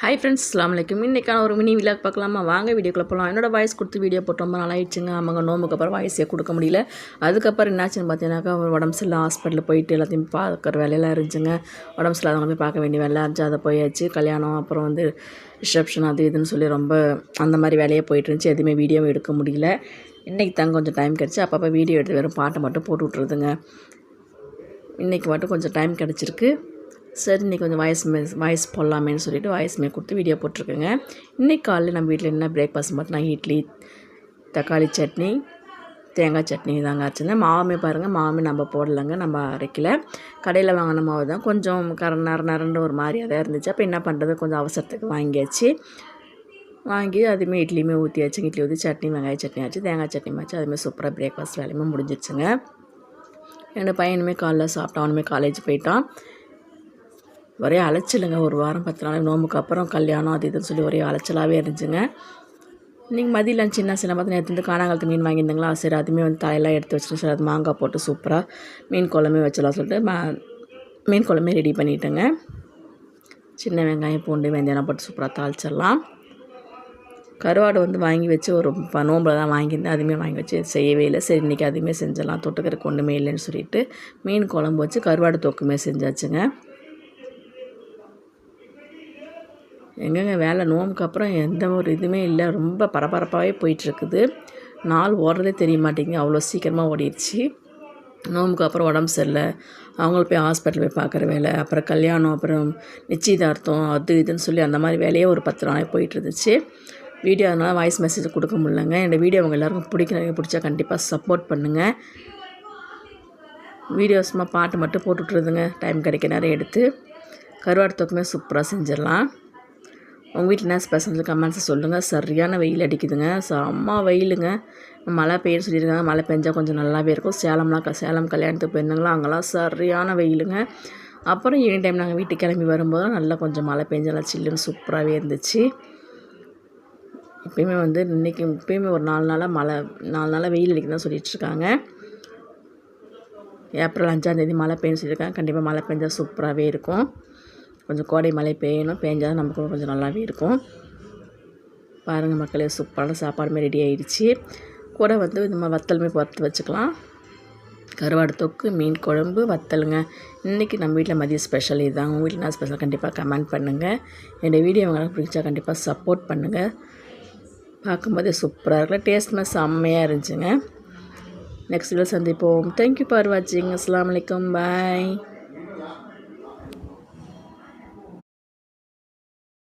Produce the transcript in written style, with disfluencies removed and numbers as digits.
Hi friends, அஸ்ஸலாமு அலைக்கும். இன்றைக்கான ஒரு மினி விலாக் பார்க்கலாமா? வாங்க வீடியோக்குள்ளே போகலாம். என்னோட வாய்ஸ் கொடுத்து வீடியோ போட்டு ரொம்ப நாள் ஆயிடுச்சுங்க. ஆமாங்க, நோம்புக்கு அப்புறம் வாய்ஸே கொடுக்க முடியல. அதுக்கப்புறம் என்னாச்சுன்னு பார்த்தீங்கன்னாக்கா, உடம்பு சரியில்லை, ஹாஸ்பிட்டலில் போயிட்டு எல்லாத்தையும் பார்க்குற வேலையெல்லாம் இருந்துச்சுங்க. உடம்பு சரியில்லாதவங்க போய் பார்க்க வேண்டிய வேலை இருந்துச்சு. அதை போயாச்சு. கல்யாணம், அப்புறம் ரிசப்ஷன், அது இதுன்னு சொல்லி ரொம்ப அந்த மாதிரி வேலையே போயிட்டு இருந்துச்சு. எதுவுமே வீடியோவும் எடுக்க முடியல. இன்றைக்கி தாங்க கொஞ்சம் டைம் கிடச்சி அப்பப்போ வீடியோ எடுத்து வெறும் பாட்டை மட்டும் போட்டு விட்ருதுங்க. இன்றைக்கி மட்டும் கொஞ்சம் டைம் கிடச்சிருக்கு. சரி, இன்றைக்கி கொஞ்சம் வாய்ஸ் போடலாமேன்னு சொல்லிவிட்டு வாய்ஸ்மே கொடுத்து வீடியோ போட்டிருக்கேங்க. இன்றைக்கி காலையில் நம்ம வீட்டில் என்ன பிரேக்ஃபாஸ்ட் பார்த்தீங்கன்னா, இட்லி, தக்காளி சட்னி, தேங்காய் சட்னி தாங்க ஆச்சுங்க. மாவுமே பாருங்கள், மாவுமே நம்ம போடலைங்க, நம்ம அரைக்கல. கடையில் வாங்கின மாவு தான் கொஞ்சம் நரண்டு ஒரு மாதிரியாக தான் இருந்துச்சு. அப்போ என்ன பண்ணுறது, கொஞ்சம் அவசரத்துக்கு வாங்கி அதுவுமே இட்லியுமே ஊற்றியாச்சுங்க. இட்லி ஊற்றி சட்னி, வெங்காய சட்னி ஆச்சு, தேங்காய் சட்னி ஆச்சு. அதுவுமே சூப்பராக பிரேக்ஃபாஸ்ட் வேலையுமே முடிஞ்சிடுச்சுங்க. என்னோடய பையனுமே காலைல சாப்பிட்டான், அவனுமே காலேஜ் போயிட்டான். ஒரே அலைச்சலுங்க. ஒரு வாரம் 10 நாள் நோம்புக்கு அப்புறம் கல்யாணம், அது இதுன்னு சொல்லி ஒரே அலைச்சலாகவே இருந்துச்சுங்க. இன்றைக்கி மதியம் லஞ்ச் என்ன சின்ன பார்த்து நேற்று காணாங்கலத்து மீன் வாங்கியிருந்தாங்களா, சரி அதுவுமே தலையெல்லாம் எடுத்து வச்சுட்டு சரி அது மாங்காய் போட்டு சூப்பராக மீன் குழம்பே வச்சிடலாம் சொல்லிட்டு மீன் குழம்பே ரெடி பண்ணிட்டேங்க. சின்ன வெங்காயம், பூண்டு, வெந்தயம் போட்டு சூப்பராக தாளிச்சிடலாம். கருவாடு வாங்கி வச்சு ஒரு நோம்பில் தான் வாங்கியிருந்தேன். அதுவுமே வாங்கி வச்சு செய்யவே இல்லை. சரி இன்றைக்கி அதுவுமே செஞ்சிடலாம், தொட்டுக்கிறதுக்கு ஒன்றுமே இல்லைன்னு சொல்லிட்டு மீன் குழம்பு வச்சு கருவாடு தொக்குமே செஞ்சாச்சுங்க. எங்கெங்க வேலை நோம்புக்கு அப்புறம் எந்த ஒரு இதுவுமே இல்லை. ரொம்ப பரபரப்பாகவே போயிட்டுருக்குது. நாள் ஓடுறதே தெரிய மாட்டேங்குது, அவ்வளோ சீக்கிரமாக ஓடிடுச்சு. நோம்புக்கு அப்புறம் உடம்பு சரியில்லை, அவங்கள போய் ஹாஸ்பிட்டல் போய் பார்க்குற வேலை, அப்புறம் கல்யாணம், அப்புறம் நிச்சயதார்த்தம், அது இதுன்னு சொல்லி அந்த மாதிரி வேலையே ஒரு 10 நாளாக போயிட்டுருந்துச்சு. வீடியோ அதனால் வாய்ஸ் மெசேஜ் கொடுக்க முடியலங்க. என்னோடய வீடியோ அவங்க எல்லாருக்கும் பிடிச்சா கண்டிப்பாக சப்போர்ட் பண்ணுங்கள். வீடியோஸ்மாக பாட்டு மட்டும் போட்டுவிட்ருதுங்க. டைம் கிடைக்க நேரம் எடுத்து கருவாடு தொக்குமே சூப்பராக செஞ்சிடலாம். உங்கள் வீட்டில் என்ன ஸ்பெஷல் கமெண்ட்ஸை சொல்லுங்கள். சரியான வெயில் அடிக்குதுங்க, செம்ம வெயிலுங்க. மழை பெய்யுன்னு சொல்லியிருக்காங்க. மழை பெஞ்சால் கொஞ்சம் நல்லாவே இருக்கும். சேலம் கல்யாணத்துக்கு போயிருந்தாங்களா, அங்கெல்லாம் சரியான வெயிலுங்க. அப்புறம் ஈவினிங் டைம் நாங்கள் வீட்டுக்கு கிளம்பி வரும்போது நல்லா கொஞ்சம் மழை பெஞ்செல்லாம் சில்லுன்னு சூப்பராகவே இருந்துச்சு. இப்போயுமே இப்போயுமே ஒரு 4 நாளாக வெயில் அடிக்குதுன்னு தான் சொல்லிகிட்ருக்காங்க. ஏப்ரல் 5ஆம் தேதி மழை பெய்யுன்னு சொல்லியிருக்காங்க. கண்டிப்பாக மழை பெஞ்சால் சூப்பராகவே இருக்கும். கொஞ்சம் கோடை மழை பெய்யணும், பெஞ்சால் நமக்கு கொஞ்சம் நல்லாவே இருக்கும். பாருங்கள் மக்களே, சூப்பரான சாப்பாடுமே ரெடி ஆகிடுச்சு. கூட இந்த வத்தலுமே வறுத்து வச்சுக்கலாம். கருவாடு தொக்கு, மீன் குழம்பு, வத்தலுங்க. இன்றைக்கி நம்ம வீட்டில் மதிய ஸ்பெஷல் இதுதான். உங்கள் வீட்டில் என்ன ஸ்பெஷல் கண்டிப்பாக கமெண்ட் பண்ணுங்கள். என்னோடய வீடியோ உங்களுக்கு பிடிச்சா கண்டிப்பாக சப்போர்ட் பண்ணுங்கள். பார்க்கும்போதே சூப்பராக இருக்குல்ல, டேஸ்ட்டுமே செம்மையாக இருந்துச்சுங்க. நெக்ஸ்ட் வீடியோ சந்திப்போம். தேங்க்யூ ஃபார் வாட்சிங். அஸ்ஸலாமு அலைக்கும். பாய்.